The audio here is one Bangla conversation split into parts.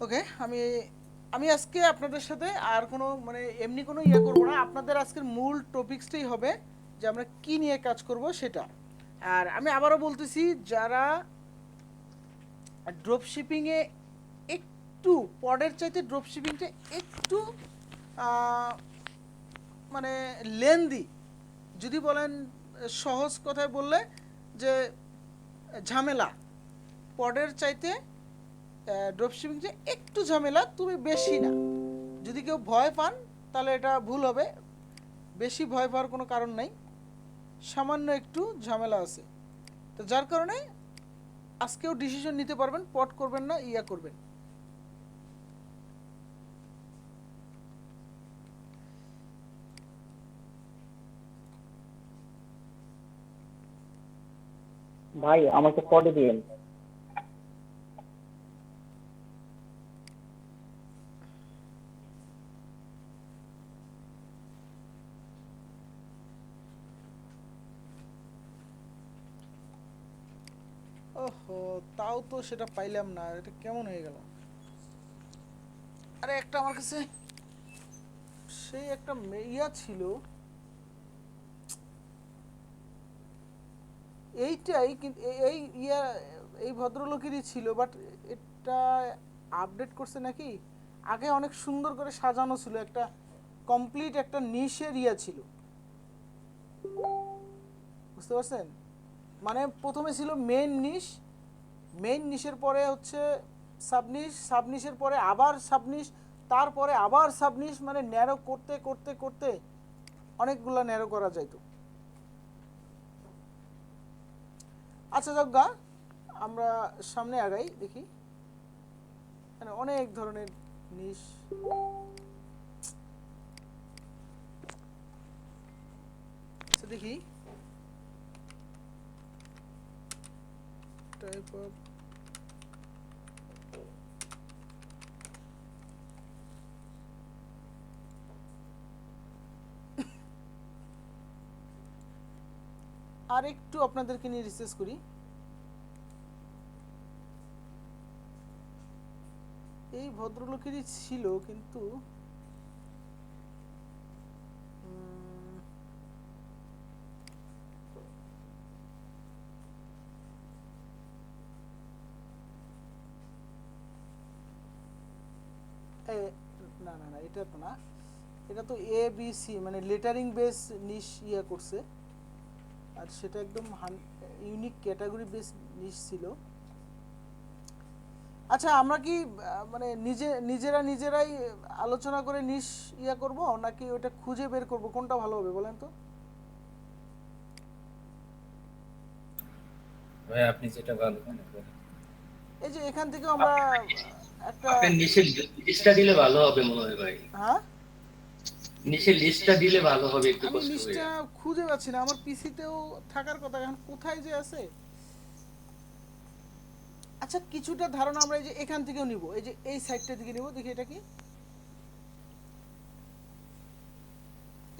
ওকে, আমি আমি আজকে আপনাদের সাথে আর কোনো মানে এমনি কোনো ইয়ে করবো না। আপনাদের আজকের মূল টপিকসটাই হবে যে আমরা কি নিয়ে কাজ করব সেটা। আর আমি আবারও বলতেছি, যারা ড্রপ শিপিংয়ে একটু পডের চাইতে ড্রপ শিপিংটা একটু আহ, মানে লেন্দি, যদি বলেন সহজ কথায় বললে যে ঝামেলা, পডের চাইতে ড্রপ শিপিং যে একটু ঝামেলা, তুমি বেশি না। যদি কেউ ভয় পান তাহলে এটা ভুল হবে। বেশি ভয় পাওয়ার কোনো কারণ নাই, সামান্য একটু ঝামেলা আছে। তো যার কারণে আজকেও ডিসিশন নিতে পারবেন, পট করবেন না, ইয়া করবেন। ভাই আমাকে পডে দিয়েন। ওহো, তাও তো সেটা পাইলাম না, এটা কেমন হয়ে গেল? আরে একটা আমার কাছে সেই একটা ইয়া ছিল, এইটাই কিন্তু এই ইয়া এই ভদ্রলোকেরই ছিল, বাট এটা আপডেট করছে নাকি? আগে অনেক সুন্দর করে সাজানো ছিল, একটা কমপ্লিট একটা নিশের ইয়া ছিল, বুঝতে পারছেন? মানে প্রথমে ছিল মেইন নিশ, মেইন নিশের পরে হচ্ছে সাবনিশ, সাবনিশের পরে আবার সাবনিশ, তারপরে আবার সাবনিশ, মানে ন্যারো করতে করতে করতে অনেকগুলো ন্যারো করা যাইতো। আচ্ছা যজ্ঞা, আমরা সামনে আগাই, দেখি মানে অনেক ধরনের নিশ। আচ্ছা দেখি, টাইপ অফ, আর একটু আপনাদেরকে নিয়ে রিসার্চ করি। এই ভদ্রলোকেরই ছিল কিন্তু না না না, এটা তো না, এটা তো এ বি সি মানে লেটারিং বেস নিশ ইয়ে করছে, আর সেটা একদম ইউনিক ক্যাটাগরি বেস নিশ ছিল। আচ্ছা আমরা কি মানে নিজেরাই আলোচনা করে নিশ ইয়া করব, নাকি ওটা খুঁজে বের করব, কোনটা ভালো হবে বলেন তো? ভাই আপনি যেটা ভালো মনে করেন। এই যে এখান থেকে আমরা একটা, আপনি নিচের লিস্টটা দিলে ভালো হবে মনে হয় ভাই। হ্যাঁ নিচের লিস্টটা দিলে ভালো হবে, একটু আমি কষ্ট নিশটা হয়ে। খুঁজে পাচ্ছি না, আমার পিসিতেও থাকার কথা, এখন কোথায় যে আছে। আচ্ছা কিছুটা ধারণা আমরা এই যে এখান থেকেও নিব, এই যে এই সাইডটা থেকে নিব, দেখি এটা কি।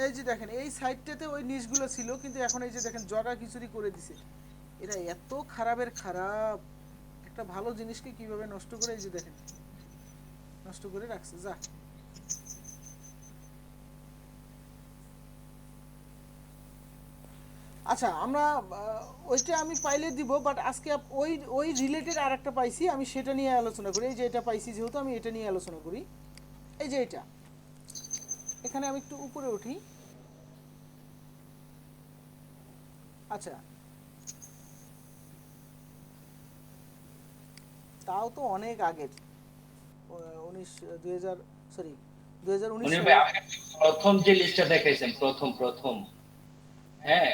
এই যে দেখেন এই সাইডটাতে ওই নিচগুলো ছিল, কিন্তু এখন এই যে দেখেন জগা খিচুড়ি করে দিছে। এরা এত খারাপের খারাপ, একটা ভালো জিনিসকে কিভাবে নষ্ট করে, এই যে দেখেন নষ্ট করে রাখছে যা। আচ্ছা আমরা ওইটা আমি পাইলে দিব, বাট আজকে ওই ওই রিলেটেড আর একটা পাইছি, আমি সেটা নিয়ে আলোচনা করি। এই যে এটা পাইছি যেহেতু, আমি এটা নিয়ে আলোচনা করি। এই যে এটা, এখানে আমি একটু উপরে উঠি। আচ্ছা, তাও তো অনেক আগের, 2000, সরি 2019 মনির ভাই সালের। আমাকে প্রথম যে লিস্টটা দেখাইছেন, প্রথম প্রথম, হ্যাঁ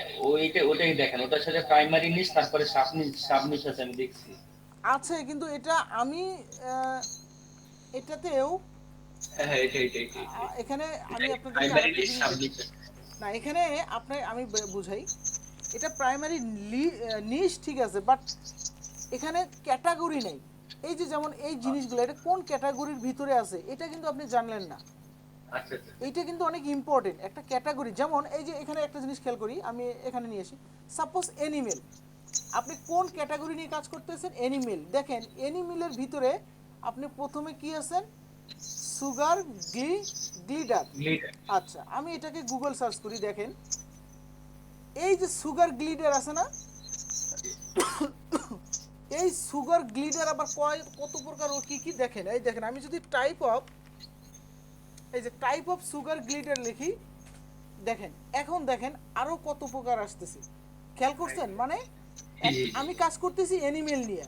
ওইটাই দেখেন, ওটার সাথে প্রাইমারি নিস, তারপরে সাব নিস আছে আমি দেখছি। আছে কিন্তু এটা আমি আহ, এটাতেও হ্যাঁ হ্যাঁ, এটাই। এখানে আমি আপনাদেরকে প্রাইমারি আরেকটা নিস, জিনিস সাব দেখাই। নিস। না এখানে আপনার আমি বুঝাই, এটা প্রাইমারি নিশ ঠিক আছে, বাট এখানে ক্যাটাগরি নেই। এই যে যেমন এই জিনিসগুলো, এটা কোন ক্যাটাগরির ভিতরে আছে এটা কিন্তু আপনি জানলেন না। আচ্ছা আচ্ছা আচ্ছা। এইটা কিন্তু অনেক ইম্পর্টেন্ট একটা ক্যাটাগরি। যেমন এই যে এখানে একটা জিনিস খেয়াল করি, আমি এখানে নিয়ে আসি, সাপোজ এনিমেল, আপনি কোন ক্যাটাগরি নিয়ে কাজ করতেছেন? এনিমেল। দেখেন এনিমেলের ভিতরে আপনি প্রথমে কি আছেন, সুগার গ্লিডার। গ্লিটার। আচ্ছা আমি এটাকে গুগল সার্চ করি, দেখেন এই যে সুগার গ্লিডার আছে না, এই সুগার গ্লিডার আবার কত প্রকার ও কি কি দেখেন, এই দেখেন আমি যদি টাইপ অফ সুগার গ্লিডার লিখি, দেখেন এখন দেখেন আরো কত প্রকার আসতেছে, খেয়াল করছেন? মানে আমি কাজ করতেছি অ্যানিমেল নিয়ে,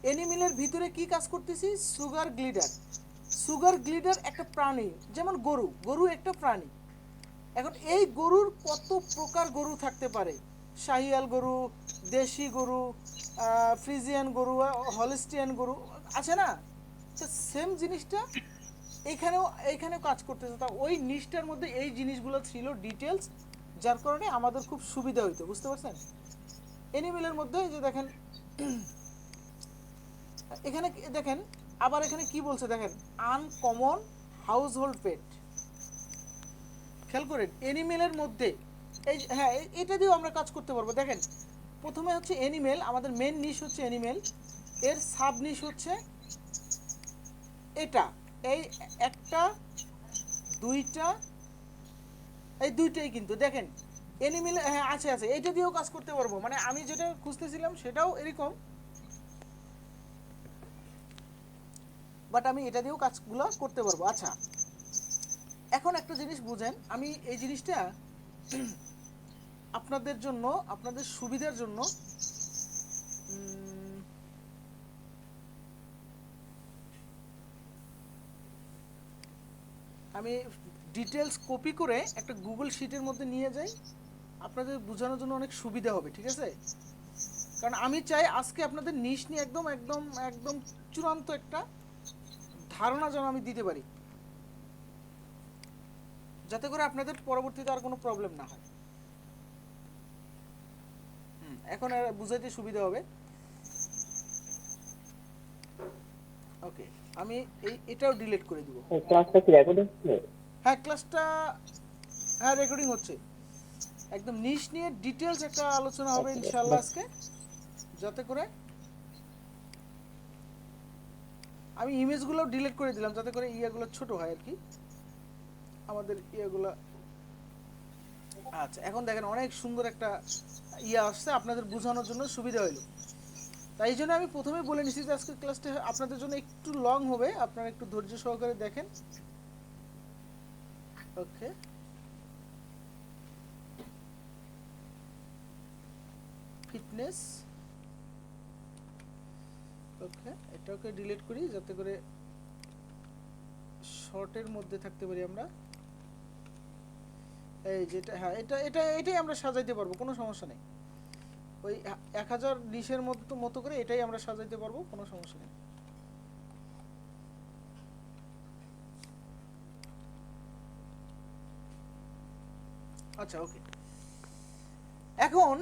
অ্যানিমেলের ভিতরে কি কাজ করতেছি, সুগার গ্লিডার। সুগার গ্লিডার একটা প্রাণী, যেমন গরু একটা প্রাণী। এখন এই গরুর কত প্রকার গরু থাকতে পারে, শাহিয়াল গরু, দেশি গরু, ফ্রিজিয়ান গরু, হলিস্টিয়ান গরু আছে না, তো সেম জিনিসটা এইখানেও কাজ করতেছে। তা ওই নিচটার মধ্যে এই জিনিসগুলো ছিল ডিটেলস, যার কারণে আমাদের খুব সুবিধা হইতো, বুঝতে পারছেন? অ্যানিমেলের মধ্যে এই যে দেখেন এখানে দেখেন, আবার এখানে কি বলছে দেখেন, আনকমন হাউসহোল্ড পেট। খেয়াল করেন অ্যানিমেলের মধ্যে এই হ্যাঁ এটা দিয়েও আমরা কাজ করতে পারবো। দেখেন প্রথমে হচ্ছে অ্যানিমেল, আমাদের মেন নিশ হচ্ছে অ্যানিমেল, এর সাব নিশ হচ্ছে এটা, এই একটা দুইটা, এই দুইটাই কিন্তু দেখেন অ্যানিমেল, হ্যাঁ আছে আছে, এইটা দিয়েও কাজ করতে পারবো। মানে আমি যেটা খুঁজতেছিলাম সেটাও এরকম, বাট আমি এটা দিয়েও কাজগুলো করতে পারবো। আচ্ছা এখন একটা জিনিস বুঝেন, আমি এই জিনিসটা আপনাদের জন্য, আপনাদের সুবিধার জন্য আমি ডিটেলস কপি করে একটা গুগল শিটের মধ্যে নিয়ে যাই, আপনাদের বোঝানোর জন্য অনেক সুবিধা হবে, ঠিক আছে? কারণ আমি চাই আজকে আপনাদের নিশ নিয়ে একদম একদম একদম চূড়ান্ত একটা ধারণা যেন আমি দিতে পারি, যাতে করে আপনাদের পরবর্তীতে আর কোনো প্রবলেম না হয়। এখন আর বুঝাইতে সুবিধা হবে। ওকে আমি এটাও ডিলিট করে দিব। ক্লাসটা কি রেকর্ড হচ্ছে? হ্যাঁ ক্লাসটা, হ্যাঁ রেকর্ডিং হচ্ছে, একদম নিশ নিয়ে ডিটেলস একটা আলোচনা হবে ইনশাআল্লাহ আজকে, যাতে করে আমি ইমেজগুলো ডিলিট করে দিলাম, যাতে করে ইয়াগুলো ছোট হয় আর কি, আমাদের ইয়াগুলো। আচ্ছা এখন দেখেন অনেক সুন্দর একটা ইয়ে আসছে, আপনাদের বোঝানোর জন্য সুবিধা হইলো। তাই জন্য আমি প্রথমেই বলে নিছি যে আজকে ক্লাসটা আপনাদের জন্য একটু লং হবে, আপনারা একটু ধৈর্য সহকারে দেখেন। ওকে ফিটনেস, ওকে এটাকে ডিলিট করি যাতে করে শর্টের মধ্যে থাকতে পারি আমরা। এই যেটা, হ্যাঁ এটাই আমরা সাজাইতে পারবো, কোনো সমস্যা নেই। ওই 1000 নিশের মতো করে এটাই আমরা সাজাইতে পারবো, কোনো সমস্যা নেই। আচ্ছা ওকে এখন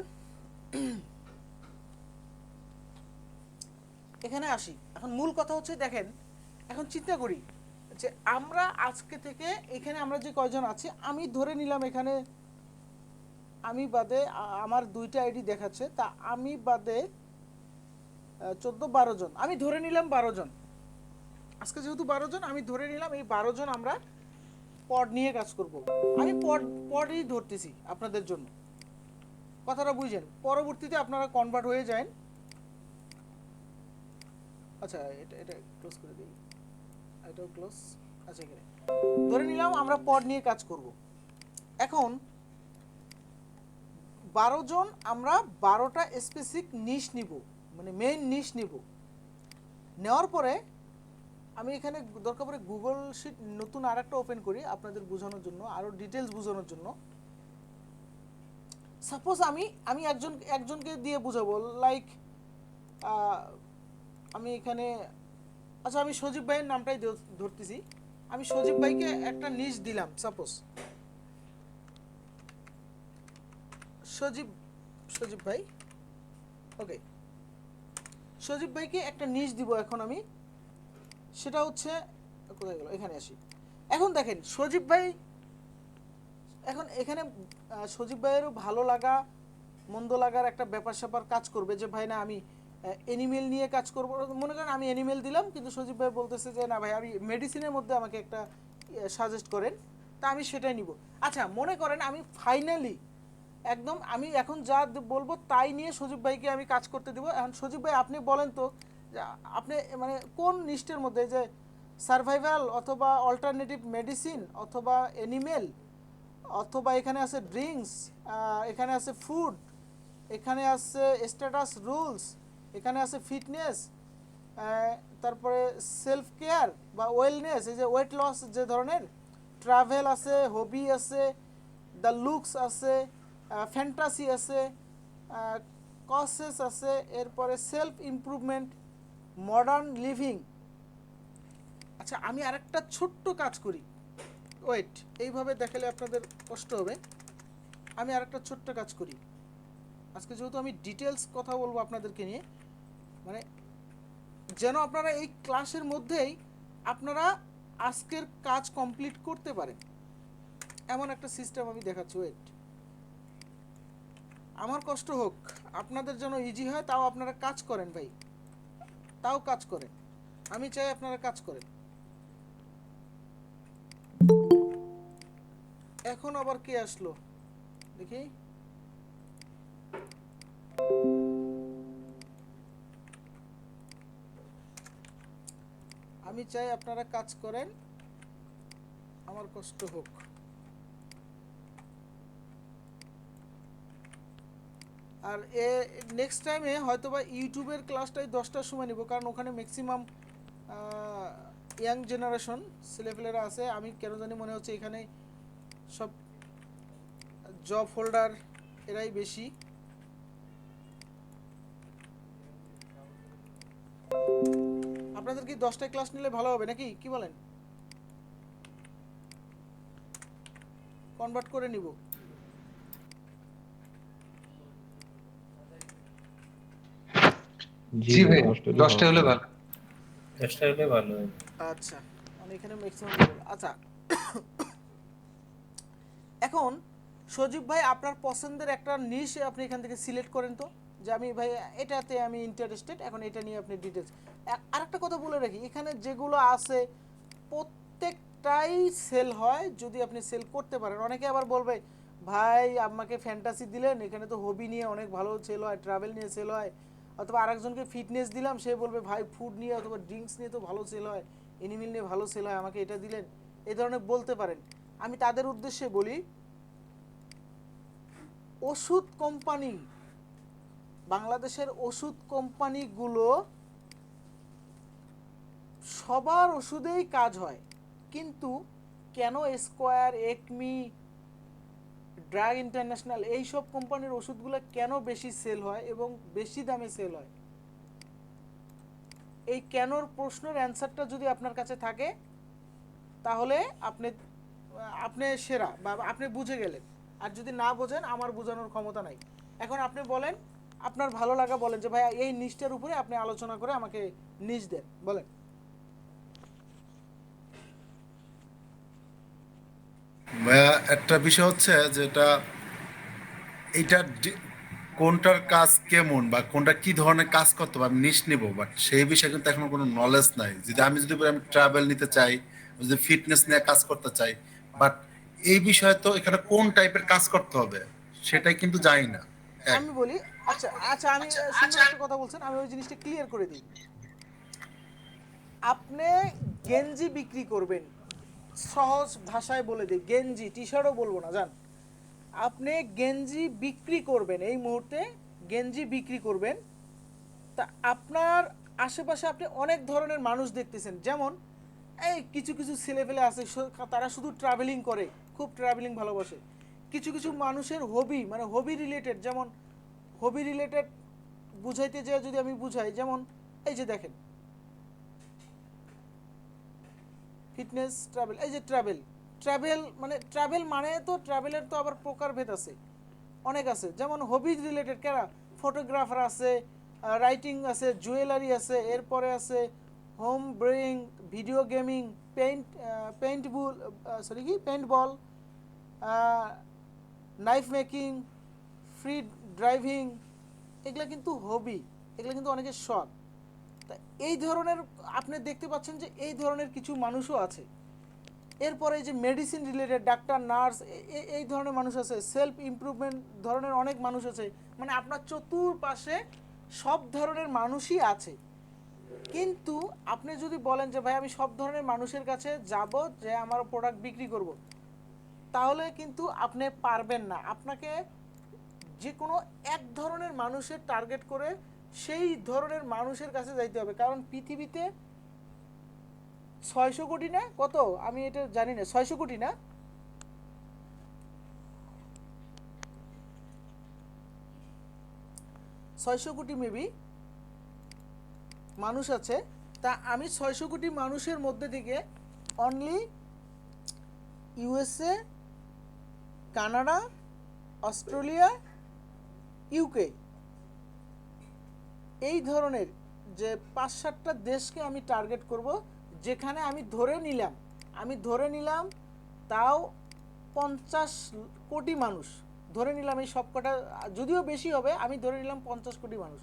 এখানে আসি, এখন মূল কথা হচ্ছে দেখেন, এখন চিন্তা করি যে আমরা আজকে থেকে এখানে আমরা যে কয়জন আছি, আমি ধরে নিলাম এখানে আমি বাদে আমার দুইটা আইডি দেখাচ্ছে, তা আমি বাদে 14-12 জন, আমি ধরে নিলাম 12 জন, আজকে যেহেতু 12 জন আমি ধরে নিলাম এই 12 জন আমরা পড নিয়ে কাজ করব। আমি পডই ধরতেছি আপনাদের জন্য, কথাটা বুঝেন, পরবর্তীতে আপনারা কনভার্ট হয়ে যান। আচ্ছা এটা ক্লোজ করে দিই, এটাও ক্লোজ। আচ্ছা এখানে ধরে নিলাম আমরা পড নিয়ে কাজ করব। এখন 12 জন আমরা 12টা স্পেসিফিক নিশ নিব, মানে মেইন নিশ নিব। নেওয়ার পরে আমি এখানে দরকার পড়ে গুগল শিট নতুন আরেকটা ওপেন করি আপনাদের বোঝানোর জন্য, আরো ডিটেলস বোঝানোর জন্য। সাপোজ আমি একজনকে দিয়ে বুঝাবো, লাইক আমি এখানে, আচ্ছা আমি সজীব ভাইয়ের নামটাই ধরতেছি, আমি সজীব ভাইকে একটা নিশ দিলাম, সাপোজ সজীব ভাই, ওকে সজীব ভাইকে একটা নিশ দিব এখন আমি, সেটা হচ্ছে কোথায় গেল, এখানে আসি। এখন দেখেন সজীব ভাই, এখন এখানে সজীব ভাইয়েরও ভালো লাগা মন্দ লাগার একটা ব্যাপার স্যাপার কাজ করবে, যে ভাই না আমি অ্যানিমেল নিয়ে কাজ করব, মনে করেন আমি অ্যানিমেল দিলাম কিন্তু সজীব ভাই বলতেছে যে না ভাই আমি মেডিসিনের মধ্যে আমাকে একটা সাজেস্ট করেন, তা আমি সেটাই নিব। আচ্ছা মনে করেন আমি ফাইনালি একদম আমি এখন যা বলবো তাই নিয়ে সজীব ভাইকে আমি কাজ করতে দেবো। এখন সজীব ভাই আপনি বলেন তো যে আপনি মানে কোন নিষ্টের মধ্যে, যে সার্ভাইভাল অথবা অল্টারনেটিভ মেডিসিন অথবা অ্যানিমেল অথবা এখানে আছে ড্রিঙ্কস, এখানে আছে ফুড, এখানে আছে স্ট্যাটাস রুলস, এখানে আছে ফিটনেস, তারপরে সেলফ কেয়ার বা ওয়েলনেস, এই যে ওয়েট লস যে ধরনের, ট্রাভেল আছে, হবি আছে, দ্য লুকস আছে, ফ্যান্টাসি আছে, কসেস আছে, এরপরে সেলফ ইমপ্রুভমেন্ট, মডার্ন লিভিং। আচ্ছা আমি আরেকটা ছোট্ট কাজ করি, ওয়েট, এইভাবে দেখালে আপনাদের কষ্ট হবে। আমি আরেকটা ছোট্ট কাজ করি, আজকে যেহেতু আমি ডিটেলস কথা বলবো আপনাদেরকে নিয়ে, মানে যেন আপনারা এই ক্লাসের মধ্যেই আপনারা আজকের কাজ কমপ্লিট করতে পারেন এমন একটা সিস্টেম আমি দেখাচ্ছি। ওয়েট, আমার কষ্ট হোক আপনাদের যেন ইজি হয়, তাও আপনারা কাজ করেন ভাই, তাও কাজ করেন, আমি চাই আপনারা কাজ করেন। এখন আবার কে আসলো দেখি, আমি চাই আপনারা কাজ করেন, আমার কষ্ট হোক। আর নেক্সট টাইমে হয়তো বা ইউটিউবের ক্লাসটাই 10টার সময় নিব, কারণ ওখানে ম্যাক্সিমাম ইয়াং জেনারেশন ছেলেপেলেরা আছে। আমি কেন জানি মনে হচ্ছে এখানে সব জব হোল্ডার এরাই বেশি। আপনাদের কি 10টায় ক্লাস নিলে ভালো হবে নাকি, কি বলেন? কনভার্ট করে নিব। জি ভাই, 10টা হলে ভালো। 10টা হলে ভালো হয়। আচ্ছা আমি এখানে ম্যাক্সিমাম, আচ্ছা এখন সজীব ভাই আপনার পছন্দের একটা নিশ আপনি এখান থেকে সিলেক্ট করেন তো, যে আমি ভাই এটাতে আমি ইন্টারেস্টেড, এখন এটা নিয়ে আপনি ডিটেলস। আরেকটা কথা বলে রাখি, এখানে যেগুলো আছে প্রত্যেকটাই সেল হয় যদি আপনি সেল করতে পারেন। অনেকে আবার বলবে ভাই আমাকে ফ্যান্টাসি দিলেন, এখানে তো হবি নিয়ে অনেক ভালো সেল হয়, ট্রাভেল নিয়ে সেল হয়, অথবা আরেকজনকে ফিটনেস দিলাম, সে বলবে ভাই ফুড নিয়ে অথবা ড্রিঙ্কস নিয়ে তো ভালো সেল হয়, এনিমেল নিয়ে ভালো সেল হয়, আমাকে এটা দিলেন, এই ধরনের বলতে পারেন। আমি তাদের উদ্দেশ্যে বলি, ওষুধ কোম্পানি, বাংলাদেশের ওষুধ কোম্পানিগুলো সবার ওষুধেই কাজ হয়, কিন্তু কেন স্কোয়ার, একমি, ড্রাগ ইন্টারন্যাশনাল এইসব কোম্পানির ওষুধগুলো কেন বেশি সেল হয় এবং বেশি দামে সেল হয়, এই কেনর প্রশ্নের অ্যান্সারটা যদি আপনার কাছে থাকে তাহলে আপনি আপনি সেরা বা আপনি বুঝে গেলেন। আর যদি না বোঝেন আমার বোঝানোর ক্ষমতা নাই। এখন আপনি বলেন আপনার ভালো লাগা, বলেন যে ভাই এই নিচটার উপরে আপনি আলোচনা করে আমাকে নিচ দেন, বলেন। ভাইয়া একটা বিষয় হচ্ছে যেটা এইটা কোনটার কাজ কেমন বা কোনটা কি ধরনের কাজ করতে হবে আমি নিশ নিব, বাট সেই বিষয়ে কিন্তু এখনো কোনো নলেজ নাই। যদি আমি যদি বলি আমি ট্রাভেল নিতে চাই, যদি ফিটনেস নিয়ে কাজ করতে চাই, বাট এই বিষয়ে তো এখানে কোন টাইপের কাজ করতে হবে সেটাই কিন্তু জানি না। এক, আমি বলি, আচ্ছা আচ্ছা আমি সুন্দর একটা কথা বলছেন, আমি ওই জিনিসটা ক্লিয়ার করে দিই। আপনি গেঞ্জি বিক্রি করবেন, সহজ ভাষায় বলে দিই, গেঞ্জি, টি শার্টও বলবো না, জান। আপনি গেঞ্জি বিক্রি করবেন, এই মুহূর্তে গেঞ্জি বিক্রি করবেন, তা আপনার আশেপাশে আপনি অনেক ধরনের মানুষ দেখতেছেন। যেমন এই কিছু কিছু ছেলেপেলে আছে তারা শুধু ট্রাভেলিং করে, খুব ট্রাভেলিং ভালোবাসে। কিছু কিছু মানুষের হবি, মানে হবি রিলেটেড, যেমন হবি রিলেটেড বুঝাইতে যেয়ে যদি আমি বুঝাই, যেমন এই যে দেখেন ফিটনেস, ট্রাভেল, এই যে ট্রাভেল, ট্রাভেল মানে ট্রাভেল মানে তো ট্রাভেলের তো আবার প্রকারভেদ আছে, অনেক আছে। যেমন হবি রিলেটেড কারা, ফটোগ্রাফার আছে, রাইটিং আছে, জুয়েলারি আছে, এরপরে আছে home bring, video gaming, paint sorry কি পেইন্ট বল, নাইফ মেকিং, ফ্রি ড্রাইভিং, এগুলো কিন্তু হবি। এগুলো কিন্তু অনেকের শখ। তা এই ধরনের আপনি দেখতে পাচ্ছেন যে এই ধরনের কিছু মানুষও আছে। এরপরে এই যে মেডিসিন রিলেটেড ডাক্তার, নার্স, এই ধরনের মানুষ আছে, সেলফ ইমপ্রুভমেন্ট ধরনের অনেক মানুষ আছে। মানে আপনার চতুর্পাশে সব ধরনের মানুষই আছে। কিন্তু আপনি যদি বলেন যে ভাই আমি সব ধরনের মানুষের কাছে যাব, যে আমার প্রোডাক্ট বিক্রি করব, তাহলে কিন্তু আপনি পারবেন না। আপনাকে যে কোনো এক ধরনের মানুষের টার্গেট করে সেই ধরনের মানুষের কাছে যাইতে হবে। কারণ পৃথিবীতে 600 কোটি না কত, আমি এটা জানি না, 600 কোটি না, 600 কোটি মেবি মানুষ আছে। তা আমি 600 কোটি মানুষের মধ্যে থেকে only USA, Canada, Australia, UK, এই ধরনের যে 5-7টা দেশকে আমি টার্গেট করব, যেখানে আমি ধরে নিলাম তাও 50 কোটি মানুষ ধরে নিলাম। এই সবকটা যদিও বেশি হবে, আমি ধরে নিলাম 50 কোটি মানুষ।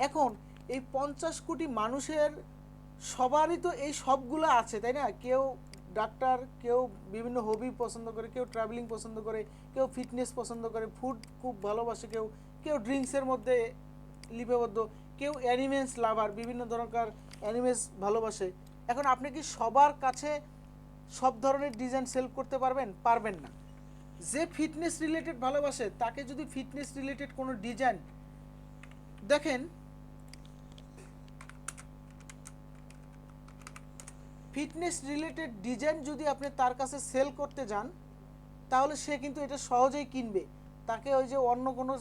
এখন এই 50 কোটি মানুষের সবারই তো এই সবগুলো আছে, তাই না? কেউ ডাক্তার, কেউ বিভিন্ন হবি পছন্দ করে, কেউ ট্রাভেলিং পছন্দ করে, কেউ ফিটনেস পছন্দ করে, ফুড খুব ভালোবাসে, কেউ ড্রিঙ্কসের মধ্যে লিপিবদ্ধ, কেউ অ্যানিমেলস লাভার, বিভিন্ন ধরনের অ্যানিমেলস ভালোবাসে। এখন আপনি কি সবার কাছে সব ধরনের ডিজাইন সেল করতে পারবেন না। যে ফিটনেস রিলেটেড ভালোবাসে তাকে যদি ফিটনেস রিলেটেড কোনো ডিজাইন দেখেন, ফিটনেস রিলেটেড ডিজাইন যদি আপনি তার কাছে সেল করতে যান, তাহলে সে কিন্তু এটা সহজেই কিনবে। তাকে ওই যে অন্য কোনো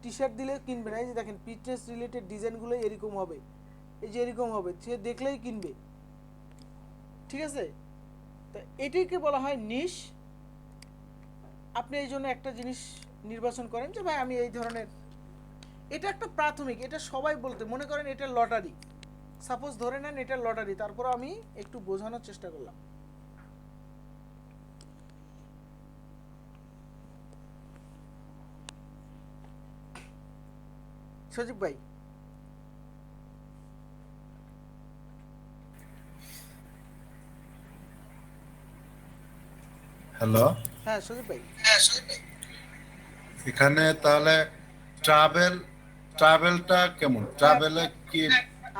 টি শার্ট দিলে কিনবে না। এই যে দেখেন ফিটনেস রিলেটেড ডিজাইনগুলো এরকম হবে, এই যে এরকম হবে, সে দেখলেই কিনবে। ঠিক আছে, তো এটাকে বলা হয় নিশ। আপনি এই জন্য একটা জিনিস নির্বাচন করেন যে ভাই আমি এই ধরনের, এটা একটা প্রাথমিক, এটা সবাই বলতে মনে করেন এটা লটারি। সাপোজ ধরে নেন এটা লটারি, তারপর আমি একটু বোঝানোর চেষ্টা করলাম। সজীব ভাই, হ্যালো, হ্যাঁ সজীব ভাই, এখানে তাহলে ট্রাভেলটা কেমন? ট্রাভেলে কি?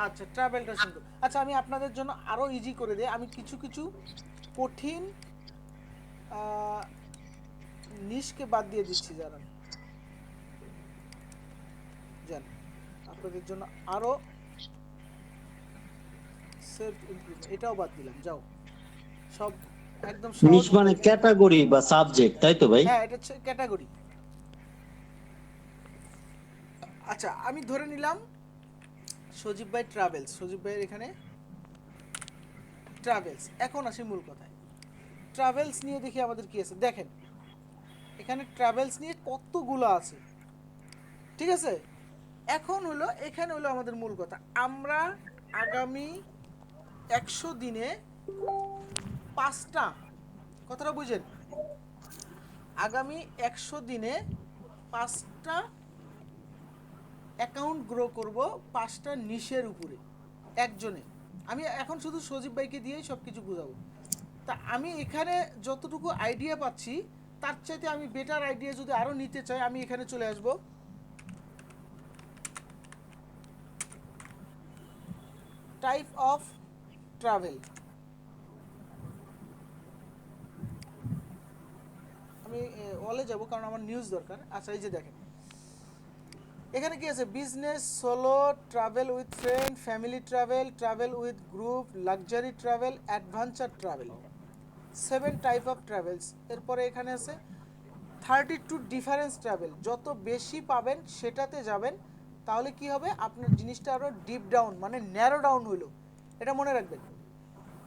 আচ্ছা ট্রাভেলটা সুন্দর। আচ্ছা আমি আপনাদের জন্য আরো ইজি করে দিই, আমি কিছু কিছু কঠিন নিশকে বাদ দিয়ে দিচ্ছি, জানেন আপনাদের জন্য আরো সেলফ ইমপ্রুভমেন্ট, এটাও বাদ দিলাম। যাও সব একদম নিশ সহজ মানে মধ্যে। ক্যাটাগরি বা সাবজেক্ট, তাই তো ভাই? হ্যাঁ এটা হচ্ছে ক্যাটাগরি। আচ্ছা আমি ধরে নিলাম সজীব ভাই ট্রাভেলস, সজীব ভাইয়ের এখানে ট্রাভেলস। এখন আসি মূল কথায়, ট্রাভেলস নিয়ে দেখি আমাদের কি আছে। দেখেন এখানে ট্রাভেলস নিয়ে কতগুলো আছে, ঠিক আছে। এখন হলো এখানে হলো আমাদের মূল কথা, আমরা আগামী 100 দিনে 5টা, কথাটা বুঝেন, আগামী 100 দিনে 5টা অ্যাকাউন্ট গ্রো করব 5টা নিশের উপরে একজনে। আমি এখন শুধু সজীব ভাইকে দিয়েই সব কিছু বোঝাবো। তা আমি এখানে যতটুকু আইডিয়া পাচ্ছি তার চাইতে আমি বেটার আইডিয়া যদি আরও নিতে চাই, আমি এখানে চলে আসব, টাইপ অফ ট্রাভেল। আমি অলে যাব কারণ আমার নিউজ দরকার। আচ্ছা এই যে দেখেন এখানে কি আছে, business, solo travel with friend, family travel, travel with group, luxury travel, adventure travel, 7 type of travels. এরপরে এখানে আছে 32 ডিফারেন্স ট্রাভেল। যত বেশি পাবেন সেটাতে যাবেন, তাহলে কি হবে আপনার জিনিসটা আরও ডিপ ডাউন মানে ন্যারো ডাউন হইলো। এটা মনে রাখবেন,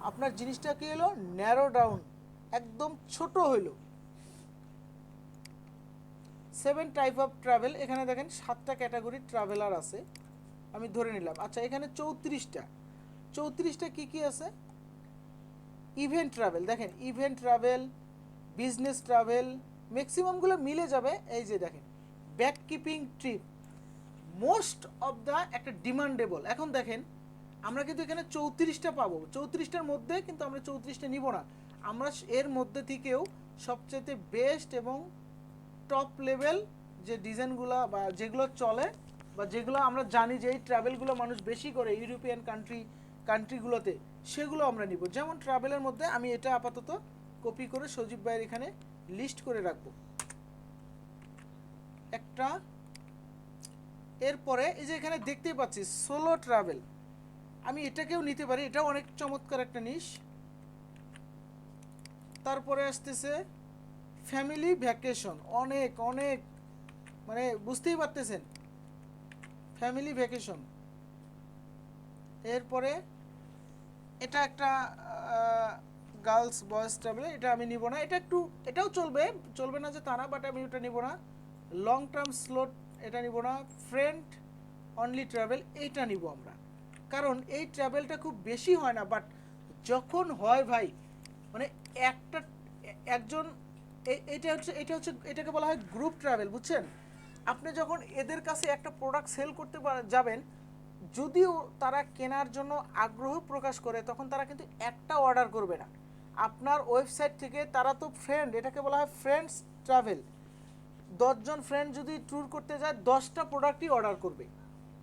আপনার জিনিসটা কি হলো, ন্যারো ডাউন, একদম ছোট হইলো। 7 টাইপ অফ ট্রাভেল, এখানে দেখেন 7টা ক্যাটাগরি ট্রাভেলার আছে, আমি ধরে নিলাম। আচ্ছা এখানে 34টা কি কি আছে, ইভেন্ট ট্রাভেল, দেখেন ইভেন্ট ট্রাভেল, বিজনেস ট্রাভেল, ম্যাক্সিমামগুলো মিলে যাবে। এই যে দেখেন back keeping trip, most of the একটা ডিমান্ডেবল। এখন দেখেন আমরা কিন্তু এখানে 34টা পাবো, 34টার মধ্যে কিন্তু আমরা 34টা নিব না, আমরা এর মধ্যে থেকেও সবচেয়ে বেস্ট এবং টপ লেভেল যে ডিজাইনগুলো বা যেগুলো চলে বা যেগুলো আমরা জানি যে এই ট্রাভেলগুলো মানুষ বেশি করে ইউরোপিয়ান কান্ট্রিগুলোতে, সেগুলো আমরা নিব। যেমন ট্রাভেলের মধ্যে আমি এটা আপাতত কপি করে সজীব ভাইয়ের এখানে লিস্ট করে রাখবো একটা। এরপরে এই যে এখানে দেখতেই পাচ্ছি সোলো ট্রাভেল, আমি এটাকেও নিতে পারি, এটাও অনেক চমৎকার একটা নিশ। তারপরে আসতেছে ফ্যামিলি ভ্যাকেশন, অনেক অনেক মানে বুঝতেই পারতেছেন ফ্যামিলি ভ্যাকেশন। এরপরে এটা একটা গার্লস বয়েজ ট্রাভেল, এটা আমি নিব না, এটা একটু এটাও চলবে না যে তা না, বাট আমি ওটা নিব না। লং টার্ম স্লট এটা নিব না। ফ্রেন্ড অনলি ট্রাভেল এইটা নিব আমরা, কারণ এই ট্রাভেলটা খুব বেশি হয় না, বাট যখন হয় ভাই মানে একজন এটা হচ্ছে এটাকে বলা হয় গ্রুপ ট্রাভেল, বুঝছেন? আপনি যখন এদের কাছে একটা প্রোডাক্ট সেল করতে যাবেন, যদিও তারা কেনার জন্য আগ্রহ প্রকাশ করে, তখন তারা কিন্তু একটা অর্ডার করবে না আপনার ওয়েবসাইট থেকে। তারা তো ফ্রেন্ড, এটাকে বলা হয় ফ্রেন্ডস ট্রাভেল। 10 জন ফ্রেন্ড যদি ট্যুর করতে যায় 10টা প্রোডাক্টই অর্ডার করবে,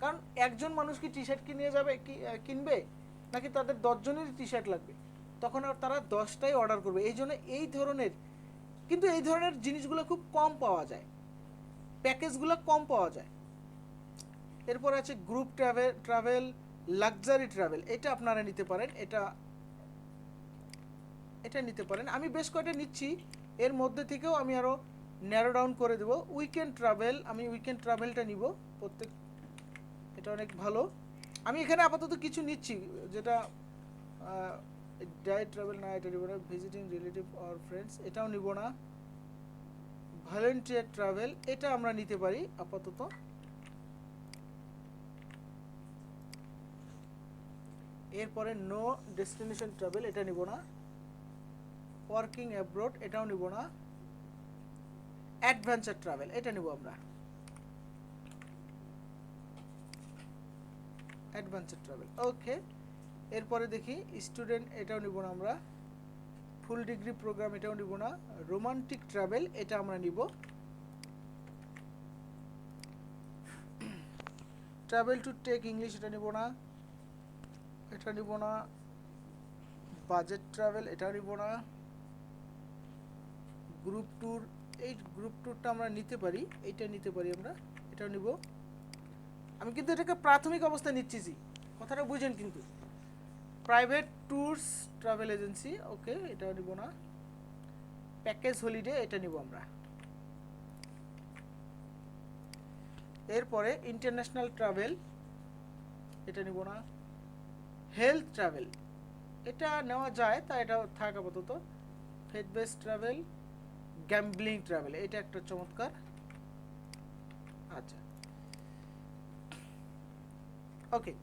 কারণ একজন মানুষ কি টি শার্ট কিনে যাবে কিনবে, নাকি তাদের 10 জনেরই টি শার্ট লাগবে, তখন আর তারা 10টাই অর্ডার করবে। এই জন্য এই ধরনের জিনিসগুলো খুব কম পাওয়া যায়, প্যাকেজগুলো কম পাওয়া যায়। এরপর আছে গ্রুপ ট্রাভেল, লাক্সারি ট্রাভেল, এটা আপনারা নিতে পারেন, এটা নিতে পারেন। আমি বেশ কয়টা নিচ্ছি, এর মধ্যে থেকেও আমি আরও ন্যারো ডাউন করে দেব। উইকেন্ড ট্রাভেল, আমি উইকেন্ড ট্রাভেলটা নিব প্রত্যেক, এটা অনেক ভালো। আমি এখানে আপাতত কিছু নিচ্ছি, যেটা ডায়েট ট্রাভেল না, এটা নিব না। ভিজিটিং রিলেটিভ অর ফ্রেন্ডস, এটাও নিব না। ভলেন্টিয়ার ট্রাভেল, এটা আমরা নিতে পারি আপাতত। এরপরে নো ডেস্টিনেশন ট্রাভেল, এটা নিব না। ওয়ার্কিং অ্যাব্রোড, এটাও নিব না। অ্যাডভেঞ্চার ট্রাভেল, এটা নিব আমরা। অ্যাডভেঞ্চার ট্রাভেল, ওকে। এরপরে দেখি স্টুডেন্ট, এটাও নিব না আমরা। ফুল ডিগ্রি প্রোগ্রাম, এটাও নিব না। রোমান্টিক ট্রাভেল, এটা আমরা নিব। ট্রাভেল টু টেক ইংলিশ, এটা নিব না, এটা নিব না। বাজেট ট্রাভেল, এটা নিব না। গ্রুপ ট্যুর, এই গ্রুপ ট্যুরটা আমরা নিতে পারি, এইটা নিতে পারি আমরা, এটাও নিব। আমি কিন্তু এটাকে প্রাথমিক অবস্থায় নিচ্ছি, কথাটা বুঝেন কিন্তু। প্রাইভেট ট্যুরস ট্রাভেল এজেন্সি, ওকে, এটাও নিব না। প্যাকেজ হলিডে, এটা নিব আমরা। এরপরে ইন্টারন্যাশনাল ট্রাভেল, এটা নিব না। হেলথ ট্রাভেল, এটা নেওয়া যায়, তা এটা থাক আপাতত। Faith based travel, gambling travel, এটা একটা চমৎকার। আচ্ছা, ওকে।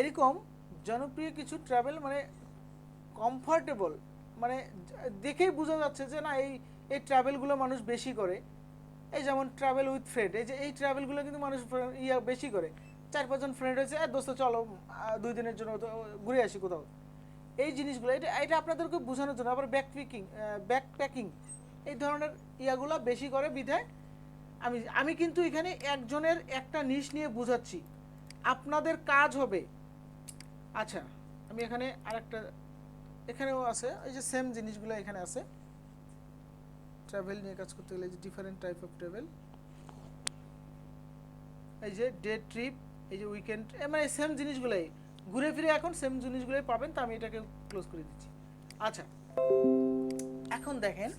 এরকম জনপ্রিয় কিছু ট্রাভেল, মানে কমফর্টেবল, মানে দেখেই বোঝা যাচ্ছে যে না এই ট্রাভেলগুলো মানুষ বেশি করে। এই যেমন ট্রাভেল উইথ ফ্রেন্ড, এই ট্রাভেলগুলো কিন্তু মানুষ বেশি করে। 4-5 জন ফ্রেন্ড হয়েছে, দোস্ত চলো 2 দিনের জন্য ঘুরে আসি কোথাও। এই জিনিসগুলো এটা আপনাদেরকে বোঝানোর জন্য। আবার ব্যাকপ্যাকিং এই ধরনের ইয়াগুলো বেশি করে বিধায় আমি কিন্তু এখানে একজনের একটা নিশ নিয়ে বোঝাচ্ছি, আপনাদের কাজ হবে। আচ্ছা, আমি এখানে আরেকটা, এখানেও আছে এই যে সেম জিনিসগুলো এখানে আছে। ট্রাভেল নিয়ে কাজ করতে গেলে যে ডিফারেন্ট টাইপ অফ ট্রাভেল, এই যে ডে ট্রিপ, এই যে উইকেন্ড, মানে সেম জিনিসগুলোই ঘুরে ফিরে এখন সেম জিনিসগুলোই পাবেন। তো আমি এটাকে ক্লোজ করে দিচ্ছি। আচ্ছা, এখন দেখেন,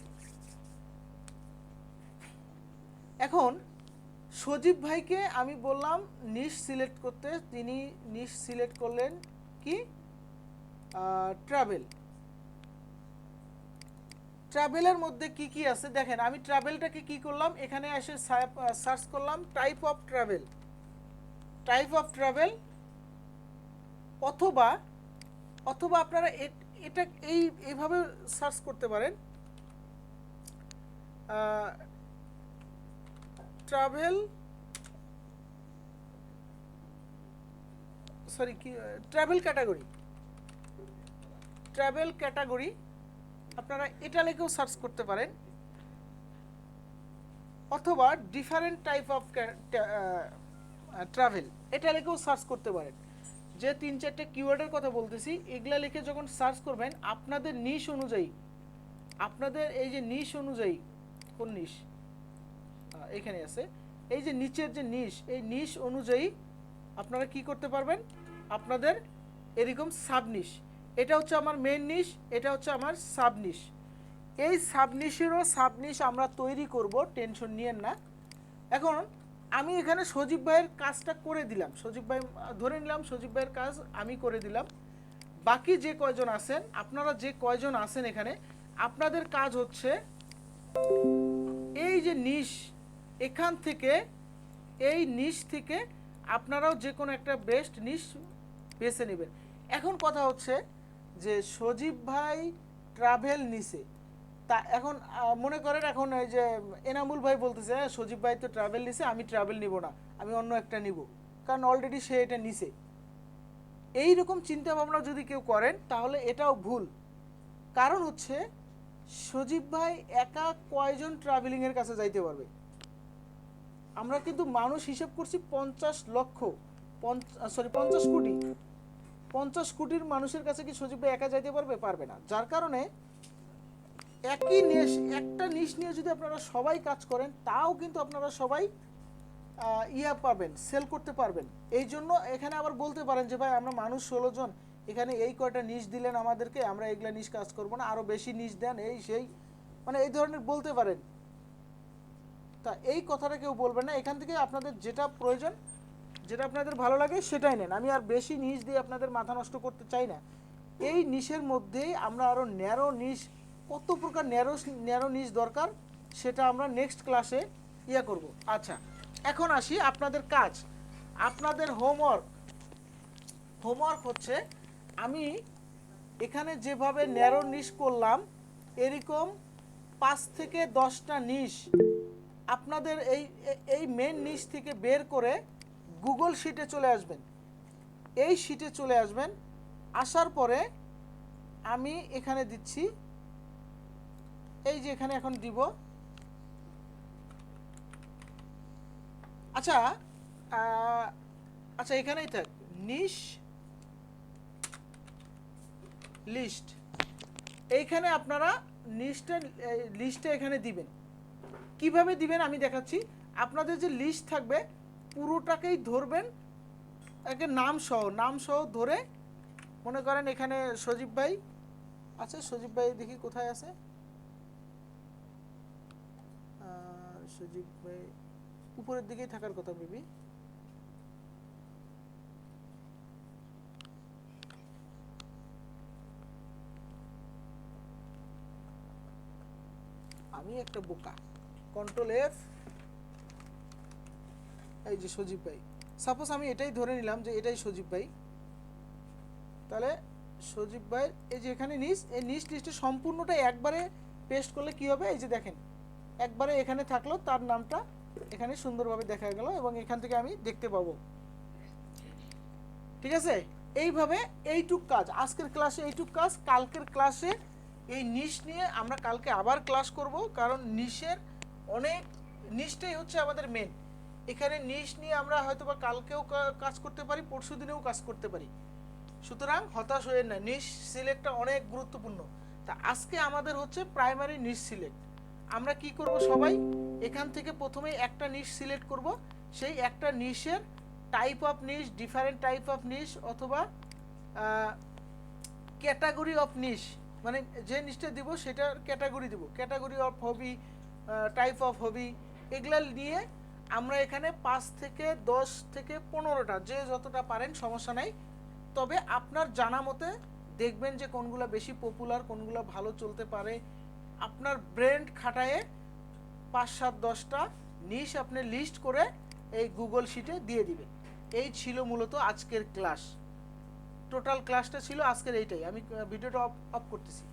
এখন সজীব ভাইকে আমি বললাম নিশ সিলেক্ট করতে, তিনি নিশ সিলেক্ট করলেন কি ট্রাভেল। ট্রাভেলের মধ্যে কি কি আছে দেখেন। আমি ট্রাভেলটাকে কি করলাম, এখানে এসে সার্চ করলাম টাইপ অফ ট্রাভেল, অথবা আপনারা এটা এইভাবে সার্চ করতে পারেন, ট্রাভেল সরি কি ট্রাভেল ক্যাটাগরি, ট্রাভেল ক্যাটাগরি আপনারা এটা লিখেও সার্চ করতে পারেন, অথবা ডিফারেন্ট টাইপ অফ ট্রাভেল এটা লিখেও সার্চ করতে পারেন। যে 3-4টে কিওয়ার্ডের কথা বলতেছি, এগুলা লিখে যখন সার্চ করবেন আপনাদের নিশ অনুযায়ী, আপনাদের এই যে নিশ অনুযায়ী, কোন নিশ এখানে আছে, এই যে নিচের যে নিশ, এই নিশ অনুযায়ী আপনারা কি করতে পারবেন, আপনাদের এরকম সাবনিশ, এটা হচ্ছে আমার মেন নিশ, এটা হচ্ছে আমার সাবনিশ, এই সাবনিশেরও সাবনিশ আমরা তৈরি করব, টেনশন নিয়েন না। এখন আমি এখানে সজীব ভাইয়ের কাজটা করে দিলাম, সজীব ভাই ধরে নিলাম সজীব ভাইয়ের কাজ আমি করে দিলাম। বাকি যে কয়জন আছেন, আপনারা যে কয়জন আছেন এখানে, আপনাদের কাজ হচ্ছে এই যে নিশ, এখান থেকে এই নিশ থেকে আপনারাও যে কোনো একটা বেস্ট নিশ বেছে নেবেন। এখন কথা হচ্ছে যে সজীব ভাই ট্রাভেল নিছে, তা এখন মনে করেন এখন এই যে এনামুল ভাই বলতেছে হ্যাঁ সজীব ভাই তো ট্রাভেল নিছে, আমি ট্রাভেল নিব না, আমি অন্য একটা নিব, কারণ অলরেডি সে এটা নিছে। এই রকম চিন্তা ভাবনা যদি কেউ করেন তাহলে এটাও ভুল। কারণ হচ্ছে সজীব ভাই একা কয়জন ট্রাভেলিংয়ের কাছে যাইতে পারবে? আমরা কিন্তু মানুষ হিসেব করছি 50 লক্ষ, 50 কোটি, 50 কোটির মানুষের কাছে কি সজীব ভাই একা যাইতে পারবে? পারবে না। যার কারণে একই নিশ, একটা নিশ নিয়ে যদি আপনারা সবাই কাজ করেন তাও কিন্তু আপনারা সবাই পাবেন, সেল করতে পারবেন। এই জন্য এখানে আবার বলতে পারেন যে ভাই আমরা মানুষ 16 জন, এখানে এই কয়টা নিশ দিলেন আমাদেরকে, আমরা এগুলা নিশ কাজ করব না, আরও বেশি নিশ দেন, এই সেই, মানে এই ধরনের বলতে পারেন। তা এই কথাটা কেউ বলবেন না, এখান থেকে আপনাদের যেটা প্রয়োজন, যেটা আপনাদের ভালো লাগে সেটাই নেন। আমি আর বেশি নিশ দিয়ে আপনাদের মাথা নষ্ট করতে চাই না। এই নিশের মধ্যেই আমরা আরও ন্যারো নিশ, কত প্রকার ন্যারো নিশ দরকার সেটা আমরা নেক্সট ক্লাসে করব। আচ্ছা, এখন আসি আপনাদের কাজ, আপনাদের হোমওয়ার্ক হচ্ছে আমি এখানে যেভাবে ন্যারো নিশ করলাম এরকম 5 থেকে 10টা নিশ আপনাদের এই মেন নিশ থেকে বের করে গুগল শিটে চলে আসবেন। এই শিটে চলে আসবেন, আসার পরে আমি এখানে দিচ্ছি, এই যে এখানে এখন দিব। আচ্ছা আচ্ছা এখানেই থাক, নিশ লিস্ট, এইখানে আপনারা লিস্টটা এখানে দিবেন। কিভাবে দিবেন আমি দেখাচ্ছি। আপনাদের যে লিস্ট থাকবে পুরোটাকেই ধরবেন, একে নাম সহ ধরে, মনে করেন এখানে সজীব ভাই আছে, সজীব ভাই দেখি কোথায় আছে, সজীব ভাই উপরের দিকেই থাকার কথা বেবি। আমি একটা বোকা, কন্ট্রোল F, এই যে সজীব ভাই, সাপোজ আমি এটাই ধরে নিলাম যে এটাই সজীব ভাই, তাহলে সজীব ভাই এই যে এখানে নিচ, এই নিচ লিস্টে সম্পূর্ণটা একবারে পেস্ট করলে কি হবে, এই যে দেখেন একবারে এখানে থাকলো, তার নামটা এখানে সুন্দরভাবে দেখা গেল এবং এখান থেকে আমি দেখতে পাবো। ঠিক আছে, এইভাবে এইটুক কাজ, আজকের ক্লাসে এইটুক কাজ, কালকের ক্লাসে এই নিশ নিয়ে আমরা কালকে আবার ক্লাস করব, কারণ নিশের অনেক, নিশটাই হচ্ছে আমাদের মেন। এখানে নিশ নিয়ে আমরা হয়তোবা কালকেও কাজ করতে পারি, পরশু দিনেও কাজ করতে পারি, সুতরাং হতাশ হয়ে না, নিশ সিলেক্টটা অনেক গুরুত্বপূর্ণ। তা আজকে আমাদের হচ্ছে প্রাইমারি নিশ সিলেক্ট। আমরা কি করব, সবাই এখান থেকে প্রথমে একটা নিশ সিলেক্ট করব, সেই একটা নিশের type of niche, different type of niche অথবা ক্যাটাগরি অফ নিশ, মানে যে নিশটা দিব সেটার ক্যাটাগরি দিব, category of hobby, type of hobby, এগুলা নিয়ে আমরা এখানে 5 থেকে 10 থেকে 15টা, যে যতটা পারেন সমস্যা নাই, তবে আপনার জানা মতে দেখবেন যে কোনগুলো বেশি পপুলার, কোনগুলো ভালো চলতে পারে, আপনার ব্রেন খাটায়ে 5, 7, 10টা নিশ আপনি লিস্ট করে এই গুগল শিটে দিয়ে দিবেন। এই ছিল মূলত আজকের ক্লাস, টোটাল ক্লাসটা ছিল আজকের এইটাই। আমি ভিডিওটা অফ করতেছি।